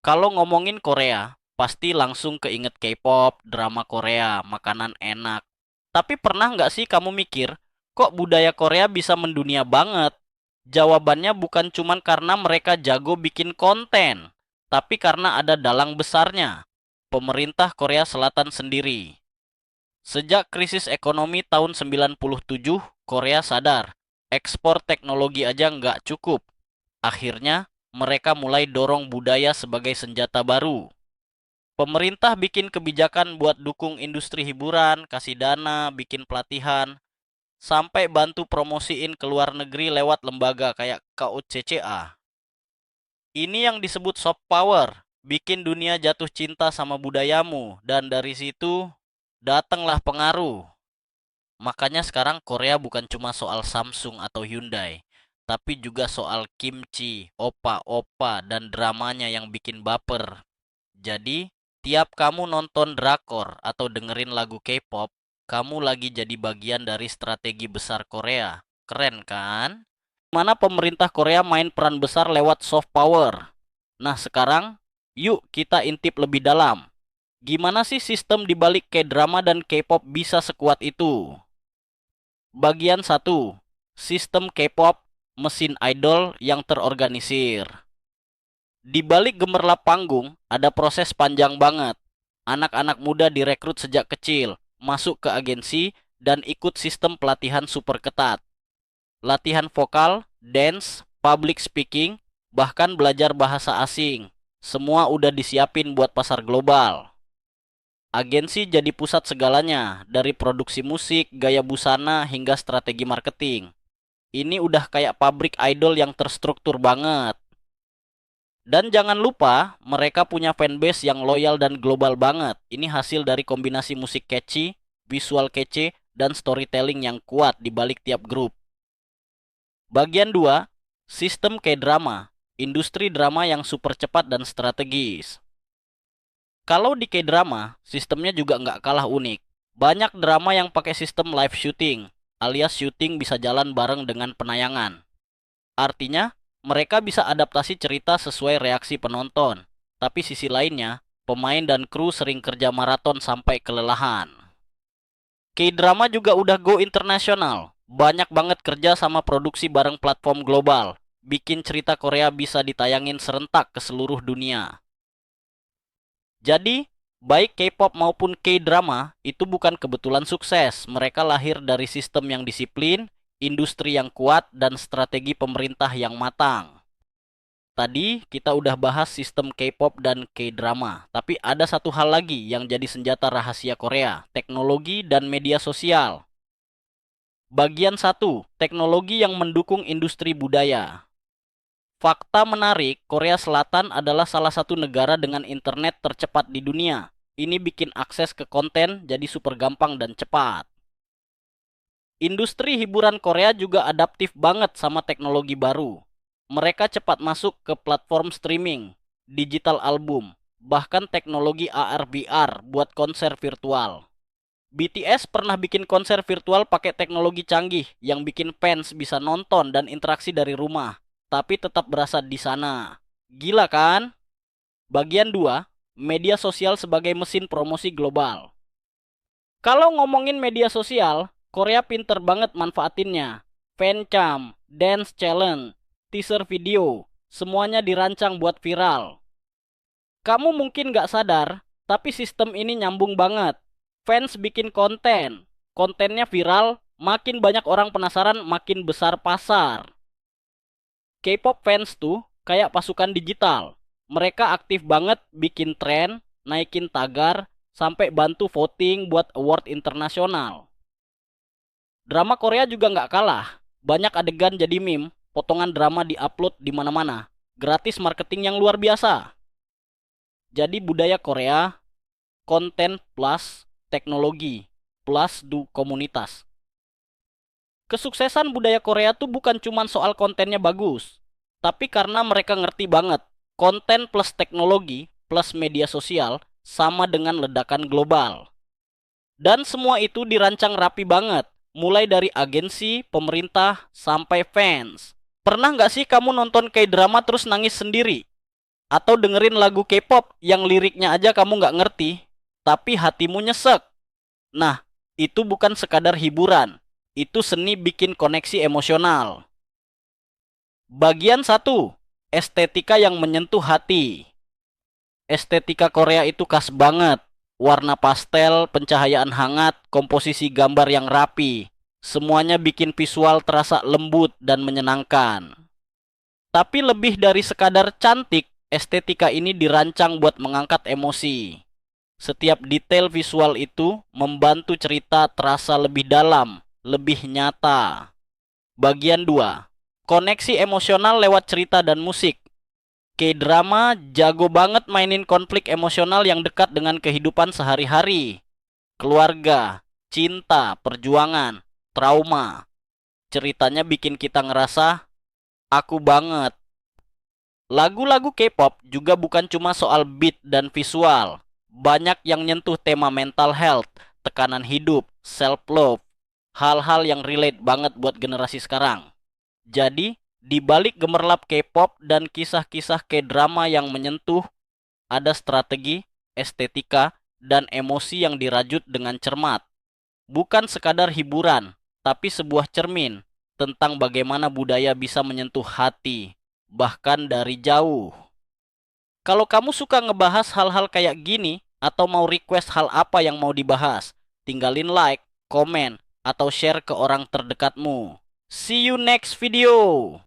Kalau ngomongin Korea, pasti langsung keinget K-pop, drama Korea, makanan enak. Tapi pernah nggak sih kamu mikir, kok budaya Korea bisa mendunia banget? Jawabannya bukan cuman karena mereka jago bikin konten, tapi karena ada dalang besarnya, pemerintah Korea Selatan sendiri. Sejak krisis ekonomi tahun 97, Korea sadar, ekspor teknologi aja nggak cukup. Akhirnya, mereka mulai dorong budaya sebagai senjata baru. Pemerintah bikin kebijakan buat dukung industri hiburan, kasih dana, bikin pelatihan, sampai bantu promosiin ke luar negeri lewat lembaga kayak KUCCA. Ini yang disebut soft power, bikin dunia jatuh cinta sama budayamu, dan dari situ datanglah pengaruh. Makanya sekarang Korea bukan cuma soal Samsung atau Hyundai, tapi juga soal kimchi, opa-opa, dan dramanya yang bikin baper. Jadi, tiap kamu nonton drakor atau dengerin lagu K-pop, kamu lagi jadi bagian dari strategi besar Korea. Keren kan? Mana pemerintah Korea main peran besar lewat soft power. Nah, sekarang yuk kita intip lebih dalam. Gimana sih sistem dibalik K-drama dan K-pop bisa sekuat itu? Bagian satu, sistem K-pop, mesin idol yang terorganisir. Di balik gemerlap panggung, ada proses panjang banget. Anak-anak muda direkrut sejak kecil, masuk ke agensi, dan ikut sistem pelatihan super ketat. Latihan vokal, dance, public speaking, bahkan belajar bahasa asing. Semua udah disiapin buat pasar global. Agensi jadi pusat segalanya, dari produksi musik, gaya busana, hingga strategi marketing. Ini udah kayak pabrik idol yang terstruktur banget. Dan jangan lupa, mereka punya fanbase yang loyal dan global banget. Ini hasil dari kombinasi musik catchy, visual kece, dan storytelling yang kuat di balik tiap grup. Bagian 2, sistem K-drama, industri drama yang super cepat dan strategis. Kalau di K-drama, sistemnya juga nggak kalah unik. Banyak drama yang pakai sistem live shooting, alias syuting bisa jalan bareng dengan penayangan. Artinya, mereka bisa adaptasi cerita sesuai reaksi penonton. Tapi sisi lainnya, pemain dan kru sering kerja maraton sampai kelelahan. K-drama juga udah go internasional. Banyak banget kerja sama produksi bareng platform global. Bikin cerita Korea bisa ditayangin serentak ke seluruh dunia. Jadi, baik K-pop maupun K-drama itu bukan kebetulan sukses. Mereka lahir dari sistem yang disiplin, industri yang kuat, dan strategi pemerintah yang matang. Tadi kita udah bahas sistem K-pop dan K-drama, tapi ada satu hal lagi yang jadi senjata rahasia Korea, teknologi dan media sosial. Bagian satu, teknologi yang mendukung industri budaya. Fakta menarik, Korea Selatan adalah salah satu negara dengan internet tercepat di dunia. Ini bikin akses ke konten jadi super gampang dan cepat. Industri hiburan Korea juga adaptif banget sama teknologi baru. Mereka cepat masuk ke platform streaming, digital album, bahkan teknologi AR VR buat konser virtual. BTS pernah bikin konser virtual pakai teknologi canggih yang bikin fans bisa nonton dan interaksi dari rumah, tapi tetap berasa di sana. Gila kan? Bagian 2, media sosial sebagai mesin promosi global. Kalau ngomongin media sosial, Korea pinter banget manfaatinnya. Fancam, dance challenge, teaser video, semuanya dirancang buat viral. Kamu mungkin nggak sadar, tapi sistem ini nyambung banget. Fans bikin konten, kontennya viral, makin banyak orang penasaran, makin besar pasar. K-pop fans tuh kayak pasukan digital. Mereka aktif banget bikin tren, naikin tagar, sampai bantu voting buat award internasional. Drama Korea juga nggak kalah. Banyak adegan jadi meme, potongan drama diupload di mana-mana. Gratis marketing yang luar biasa. Jadi budaya Korea, konten plus teknologi plus komunitas. Kesuksesan budaya Korea tuh bukan cuma soal kontennya bagus, tapi karena mereka ngerti banget, konten plus teknologi plus media sosial sama dengan ledakan global. Dan semua itu dirancang rapi banget, mulai dari agensi, pemerintah, sampai fans. Pernah nggak sih kamu nonton K-drama terus nangis sendiri? Atau dengerin lagu K-pop yang liriknya aja kamu nggak ngerti, tapi hatimu nyesek. Nah, itu bukan sekadar hiburan. Itu seni bikin koneksi emosional. Bagian satu, estetika yang menyentuh hati. Estetika Korea itu khas banget. Warna pastel, pencahayaan hangat, komposisi gambar yang rapi. Semuanya bikin visual terasa lembut dan menyenangkan. Tapi lebih dari sekadar cantik, estetika ini dirancang buat mengangkat emosi. Setiap detail visual itu membantu cerita terasa lebih dalam, lebih nyata. Bagian 2, koneksi emosional lewat cerita dan musik. K-drama jago banget mainin konflik emosional yang dekat dengan kehidupan sehari-hari. Keluarga, cinta, perjuangan, trauma. Ceritanya bikin kita ngerasa, aku banget. Lagu-lagu K-pop juga bukan cuma soal beat dan visual. Banyak yang nyentuh tema mental health, tekanan hidup, self-love. Hal-hal yang relate banget buat generasi sekarang. Jadi, di balik gemerlap K-pop dan kisah-kisah K-drama yang menyentuh, ada strategi, estetika, dan emosi yang dirajut dengan cermat. Bukan sekadar hiburan, tapi sebuah cermin tentang bagaimana budaya bisa menyentuh hati, bahkan dari jauh. Kalau kamu suka ngebahas hal-hal kayak gini, atau mau request hal apa yang mau dibahas, tinggalin like, komen, atau share ke orang terdekatmu. See you next video.